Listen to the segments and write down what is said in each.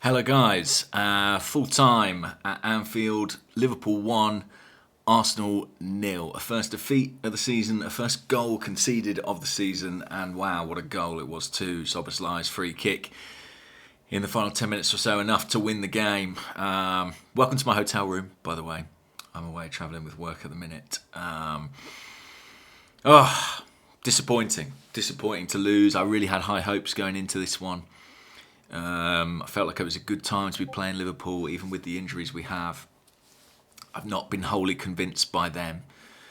Hello guys, full time at Anfield, Liverpool 1, Arsenal 0. A first defeat of the season, a first goal conceded of the season, and wow, what a goal it was too. Szoboszlai's free kick in the final 10 minutes or so, enough to win the game. Welcome to my hotel room, by the way. I'm away travelling with work at the minute. Disappointing to lose. I really had high hopes going into this one. I felt like it was a good time to be playing Liverpool, even with the injuries we have. I've not been wholly convinced by them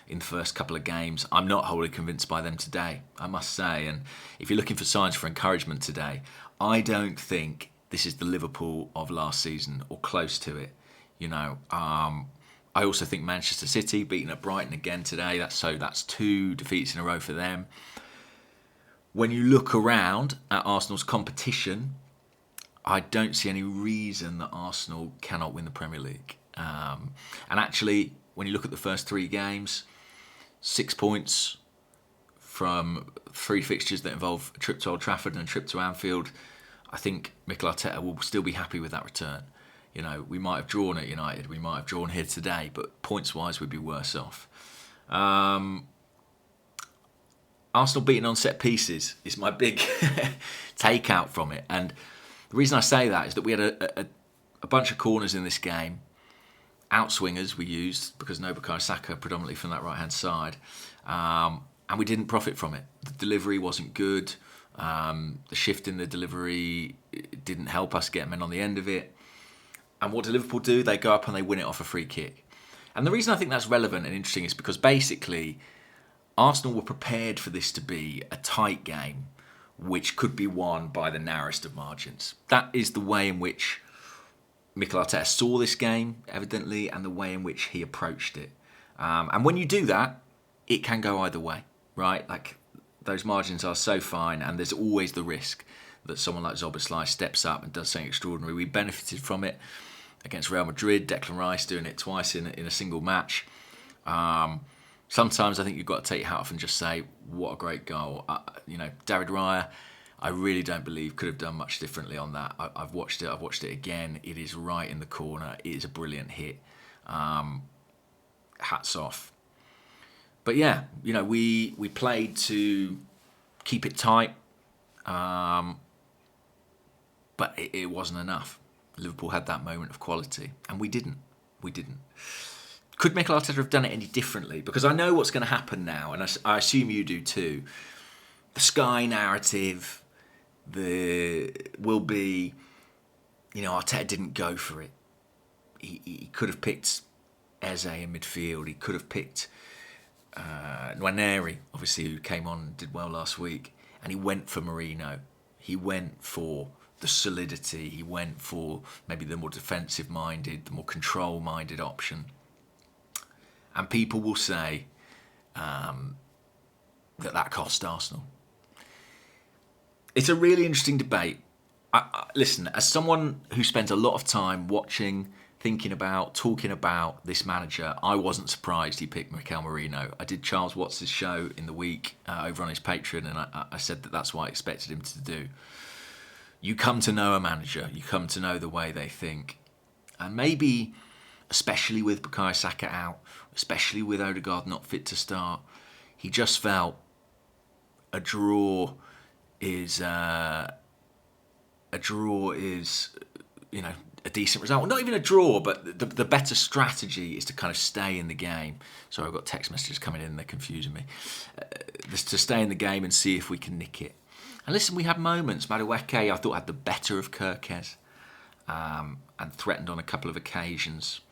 in the first couple of games. I'm not wholly convinced by them today, I must say. And if you're looking for signs for encouragement today, I don't think this is the Liverpool of last season or close to it. I also think Manchester City beating at Brighton again today. That's 2 defeats in a row for them. When you look around at Arsenal's competition, I don't see any reason that Arsenal cannot win the Premier League. And actually, when you look at the first 3 games, 6 points from 3 fixtures that involve a trip to Old Trafford and a trip to Anfield, I think Mikel Arteta will still be happy with that return. We might have drawn at United, we might have drawn here today, but points-wise we'd be worse off. Arsenal beating on set pieces is my big takeout from it. And the reason I say that is that we had a bunch of corners in this game. Outswingers we used because no Bukayo Saka predominantly from that right-hand side. And we didn't profit from it. The delivery wasn't good. The shift in the delivery didn't help us get men on the end of it. And what do Liverpool do? They go up and they win it off a free kick. And the reason I think that's relevant and interesting is because basically Arsenal were prepared for this to be a tight game which could be won by the narrowest of margins. That is the way in which Mikel Arteta saw this game, evidently, and the way in which he approached it. And when you do that, it can go either way, right? Like, those margins are so fine, and there's always the risk that someone like Szoboszlai steps up and does something extraordinary. We benefited from it against Real Madrid, Declan Rice doing it twice in a single match. Sometimes I think you've got to take your hat off and just say, what a great goal. David Raya, I really don't believe could have done much differently on that. I've watched it again. It is right in the corner. It is a brilliant hit. Hats off. But yeah, we played to keep it tight, but it wasn't enough. Liverpool had that moment of quality, and we didn't. Could Mikel Arteta have done it any differently? Because I know what's going to happen now, and I assume you do too. The Sky narrative will be, Arteta didn't go for it. He could have picked Eze in midfield. He could have picked Nwaneri, obviously, who came on and did well last week. And he went for Mourinho. He went for the solidity. He went for maybe the more defensive-minded, the more control-minded option. And people will say that cost Arsenal. It's a really interesting debate. Listen, as someone who spends a lot of time watching, thinking about, talking about this manager, I wasn't surprised he picked Mikel Mourinho. I did Charles Watts' show in the week over on his Patreon, and I said that's what I expected him to do. You come to know a manager. You come to know the way they think. And maybe, especially with Bukayo Saka out, especially with Odegaard not fit to start, he just felt a draw is a decent result. Well, not even a draw, but the better strategy is to kind of stay in the game. Sorry, I've got text messages coming in and they're confusing me. To stay in the game and see if we can nick it. And listen, we had moments. Madueke, I thought, had the better of Kirkez and threatened on a couple of occasions.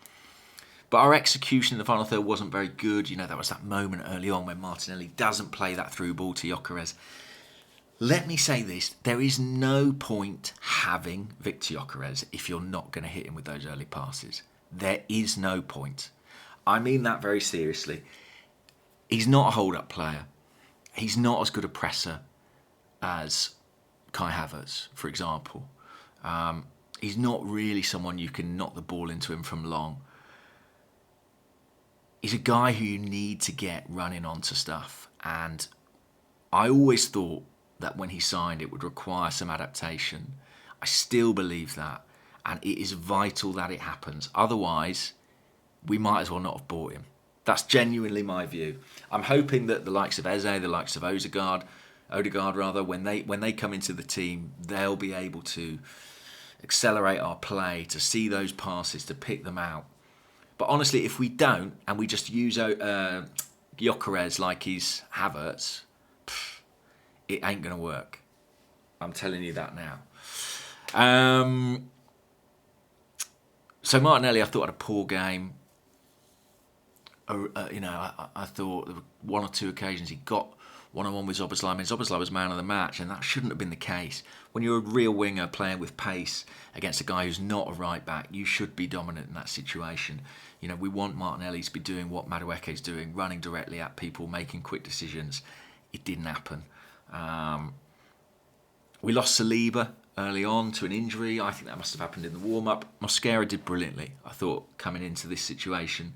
But our execution in the final third wasn't very good. There was that moment early on when Martinelli doesn't play that through ball to Gyökeres. Let me say this. There is no point having Victor Gyökeres if you're not going to hit him with those early passes. There is no point. I mean that very seriously. He's not a hold-up player. He's not as good a presser as Kai Havertz, for example. He's not really someone you can knock the ball into him from long. He's a guy who you need to get running onto stuff. And I always thought that when he signed it would require some adaptation. I still believe that. and it is vital that it happens. Otherwise, we might as well not have bought him. That's genuinely my view. I'm hoping that the likes of Eze, the likes of Odegaard rather, when they come into the team, they'll be able to accelerate our play, to see those passes, to pick them out. But honestly, if we don't, and we just use Gyökeres like he's Havertz, it ain't going to work. I'm telling you that now. So Martinelli, I thought, had a poor game. I thought there were one or two occasions he got one-on-one with Szoboszlai. I mean, Szoboszlai was man of the match, and that shouldn't have been the case. When you're a real winger playing with pace against a guy who's not a right-back, you should be dominant in that situation. You know, we want Martinelli to be doing what Madueke's doing, running directly at people, making quick decisions. It didn't happen. We lost Saliba early on to an injury. I think that must have happened in the warm-up. Mosquera did brilliantly, I thought, coming into this situation.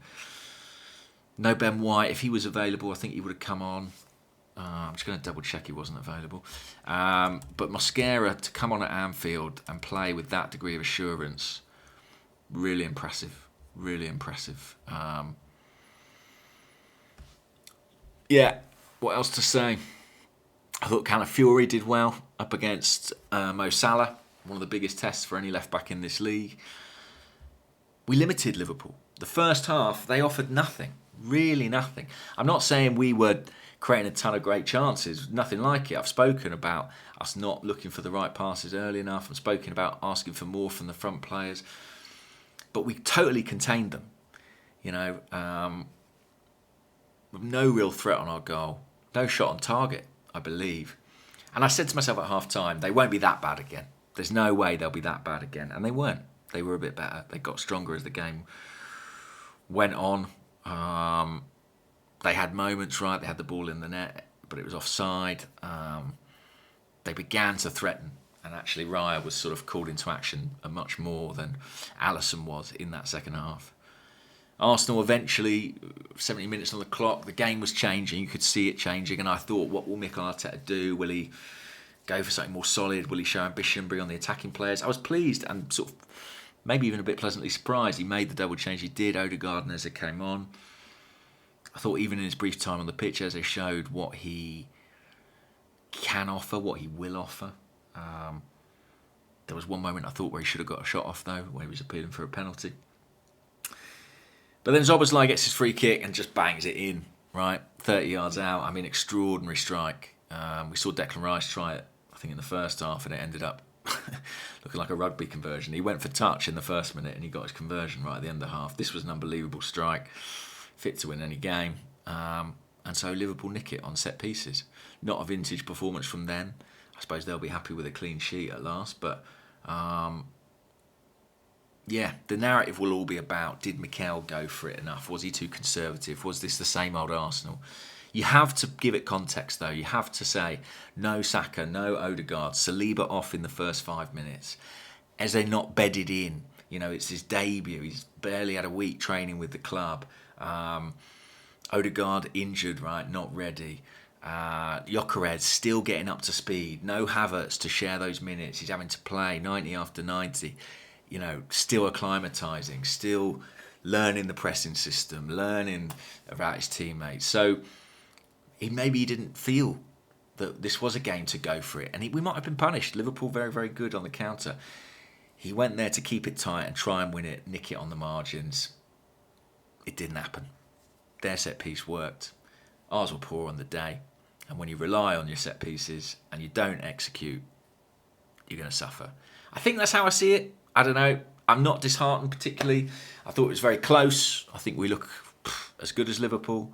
No Ben White. If he was available, I think he would have come on. I'm just going to double check he wasn't available. But Mosquera, to come on at Anfield and play with that degree of assurance, really impressive. Really impressive. What else to say? I thought Calafiori did well up against Mo Salah, one of the biggest tests for any left-back in this league. We limited Liverpool. The first half, they offered nothing. Really nothing. I'm not saying we were creating a ton of great chances. Nothing like it. I've spoken about us not looking for the right passes early enough. I've spoken about asking for more from the front players. But we totally contained them. You know, with no real threat on our goal. No shot on target, I believe. And I said to myself at half-time, they won't be that bad again. There's no way they'll be that bad again. And they weren't. They were a bit better. They got stronger as the game went on. They had moments, right? They had the ball in the net, but it was offside. They began to threaten, and actually Raya was sort of called into action much more than Alisson was in that second half. Arsenal eventually, 70 minutes on the clock, the game was changing. You could see it changing, and I thought, what will Mikel Arteta do? Will he go for something more solid? Will he show ambition, bring on the attacking players? I was pleased and sort of maybe even a bit pleasantly surprised. He made the double change he did. Odegaard and Eze came on. I thought even in his brief time on the pitch, Eze showed what he can offer, what he will offer. There was one moment I thought where he should have got a shot off, though, where he was appealing for a penalty. But then Szoboszlai gets his free kick and just bangs it in, right? 30 yards out. I mean, extraordinary strike. We saw Declan Rice try it, I think, in the first half, and it ended up looking like a rugby conversion. He went for touch in the first minute and he got his conversion right at the end of the half. This was an unbelievable strike, fit to win any game. And so Liverpool nick it on set pieces. Not a vintage performance from them. I suppose they'll be happy with a clean sheet at last. But the narrative will all be about, did Mikel go for it enough? Was he too conservative? Was this the same old Arsenal? You have to give it context, though. You have to say, no Saka, no Odegaard, Saliba off in the first 5 minutes. As they're not bedded in. You know, it's his debut. He's barely had a week training with the club. Odegaard injured, right, not ready. Gyökeres still getting up to speed. No Havertz to share those minutes. He's having to play 90 after 90. You know, still acclimatising, still learning the pressing system, learning about his teammates. So maybe he didn't feel that this was a game to go for it. And we might have been punished. Liverpool very, very good on the counter. He went there to keep it tight and try and win it, nick it on the margins. It didn't happen. Their set piece worked. Ours were poor on the day. And when you rely on your set pieces and you don't execute, you're going to suffer. I think that's how I see it. I don't know. I'm not disheartened particularly. I thought it was very close. I think we look as good as Liverpool.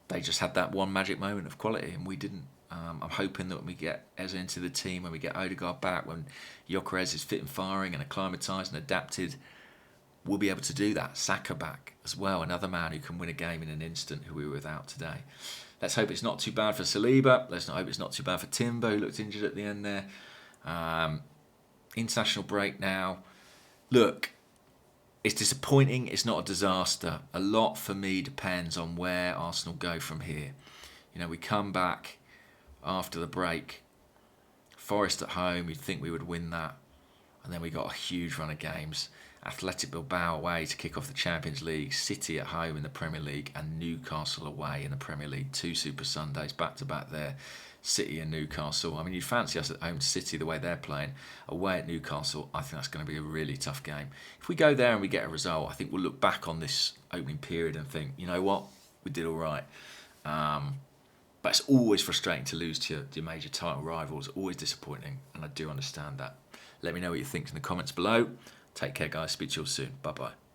They just had that one magic moment of quality and we didn't. I'm hoping that when we get Eze into the team, when we get Odegaard back, when Gyökeres is fit and firing and acclimatised and adapted, we'll be able to do that. Saka back as well, another man who can win a game in an instant who we were without today. Let's hope it's not too bad for Saliba. Let's not hope it's not too bad for Timber, who looked injured at the end there. International break now. Look, it's disappointing. It's not a disaster. A lot for me depends on where Arsenal go from here. You know, we come back after the break. Forest at home, you'd think we would win that. And then we got a huge run of games. Athletic Bilbao away to kick off the Champions League, City at home in the Premier League, and Newcastle away in the Premier League. 2 Super Sundays back to back there, City and Newcastle. I mean, you'd fancy us at home to City the way they're playing. Away at Newcastle, I think that's going to be a really tough game. If we go there and we get a result, I think we'll look back on this opening period and think, you know what, we did all right. But it's always frustrating to lose to your major title rivals. Always disappointing, and I do understand that. Let me know what you think in the comments below. Take care, guys. Speak to you all soon. Bye-bye.